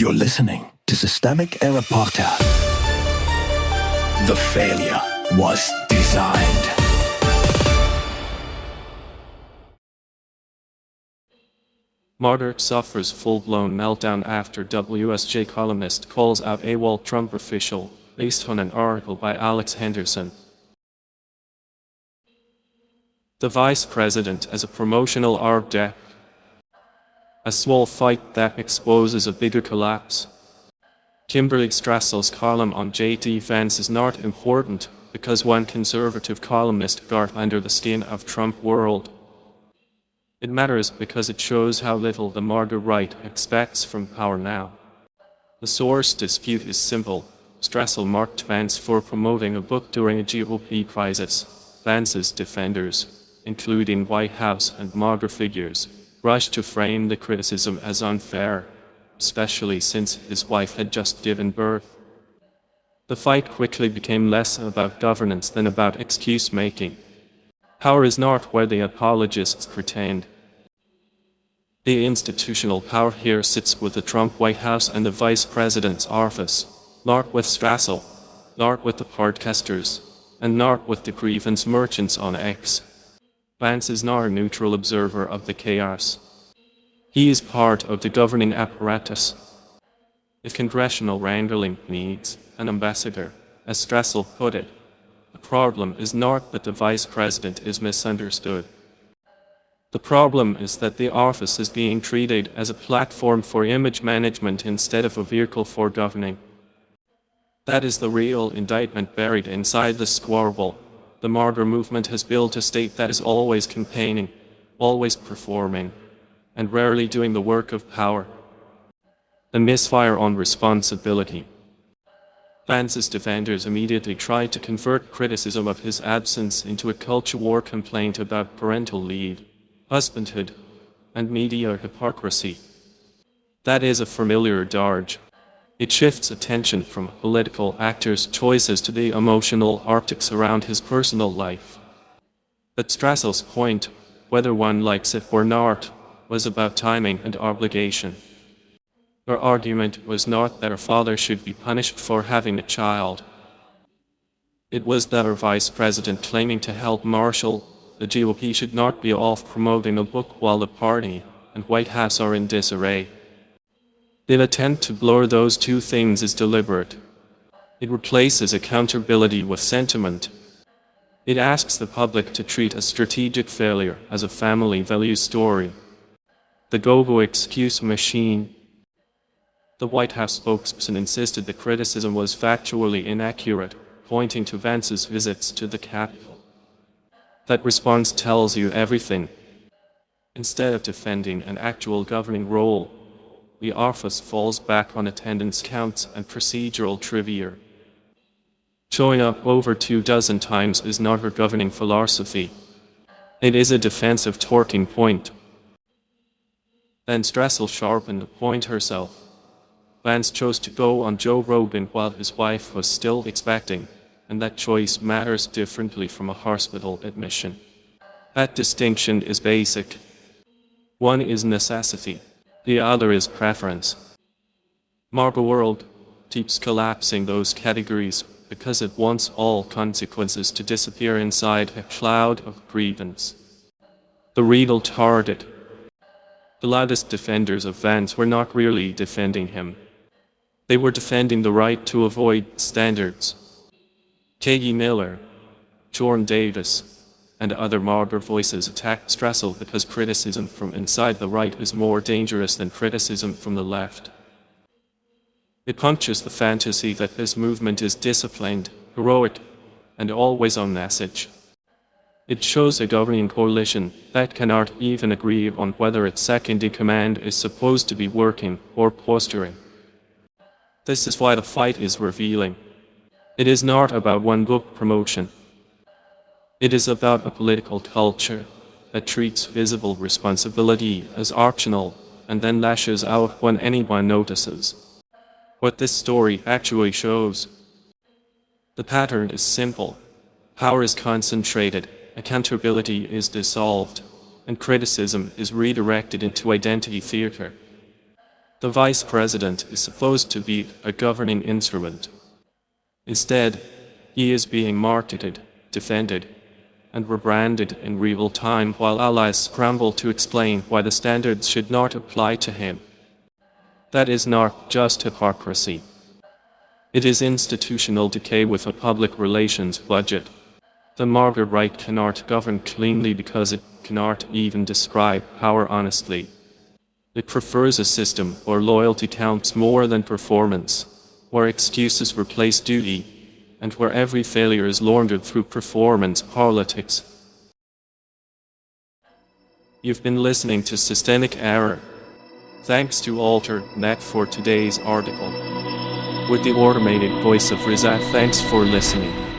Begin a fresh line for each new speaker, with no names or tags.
You're listening to Systemic Era Podcast. The failure was designed.
Martyr suffers full-blown meltdown after WSJ columnist calls out AWOL Trump official, based on an article by Alex Henderson. The vice president as a promotional object. A small fight that exposes a bigger collapse. Kimberley Strassel's column on JD Vance is not important because one conservative columnist got under the skin of Trump world. It matters because it shows how little the MAGA right expects from power now. The source dispute is simple. Strassel marked Vance for promoting a book during a GOP crisis. Vance's defenders, including White House and MAGA figures, rushed to frame the criticism as unfair, especially since his wife had just given birth. The fight quickly became less about governance than about excuse-making. Power is not where the apologists pretend. The institutional power here sits with the Trump White House and the Vice President's office, not with Strassel, not with the podcasters, and not with the grievance merchants on X. Vance is not a neutral observer of the chaos. He is part of the governing apparatus. If congressional wrangling needs an ambassador, as Strassel put it, the problem is not that the vice president is misunderstood. The problem is that the office is being treated as a platform for image management instead of a vehicle for governing. That is the real indictment buried inside the squabble. The MAGA movement has built a state that is always campaigning, always performing, and rarely doing the work of power. The misfire on responsibility. Vance's defenders immediately tried to convert criticism of his absence into a culture war complaint about parental leave, husbandhood, and media hypocrisy. That is a familiar dodge. It shifts attention from political actors' choices to the emotional optics around his personal life. But Strassel's point, whether one likes it or not, was about timing and obligation. Her argument was not that her father should be punished for having a child. It was that her vice president claiming to help marshal the GOP should not be off promoting a book while the party and White House are in disarray. The attempt to blur those two things is deliberate. It replaces accountability with sentiment. It asks the public to treat a strategic failure as a family values story. The go-go excuse machine. The White House spokesperson insisted the criticism was factually inaccurate, pointing to Vance's visits to the Capitol. That response tells you everything. Instead of defending an actual governing role, the office falls back on attendance counts and procedural trivia. Showing up over 24 times is not her governing philosophy. It is a defensive talking point. Then Strassel sharpened the point herself. Vance chose to go on Joe Rogan while his wife was still expecting, and that choice matters differently from a hospital admission. That distinction is basic. One is necessity. The other is preference. MAGA world keeps collapsing those categories because it wants all consequences to disappear inside a cloud of grievance. The real target. The loudest defenders of Vance were not really defending him. They were defending the right to avoid standards. K.E. Miller, Jordan Davis, and other MAGA voices attacked Strassel because criticism from inside the right is more dangerous than criticism from the left. It punctures the fantasy that this movement is disciplined, heroic, and always on message. It shows a governing coalition that cannot even agree on whether its second-in-command is supposed to be working or posturing. This is why the fight is revealing. It is not about one book promotion. It is about a political culture that treats visible responsibility as optional and then lashes out when anyone notices. What this story actually shows. The pattern is simple. Power is concentrated, accountability is dissolved, and criticism is redirected into identity theater. The vice president is supposed to be a governing instrument. Instead, he is being marketed, defended, and rebranded in real time while allies scramble to explain why the standards should not apply to him. That is not just hypocrisy. It is institutional decay with a public relations budget. The MAGA right cannot govern cleanly because it cannot even describe power honestly. It prefers a system where loyalty counts more than performance, where excuses replace duty, and where every failure is laundered through performance politics. You've been listening to Systemic Error. Thanks to ALTER.net for today's article. With the automated voice of Rizat, thanks for listening.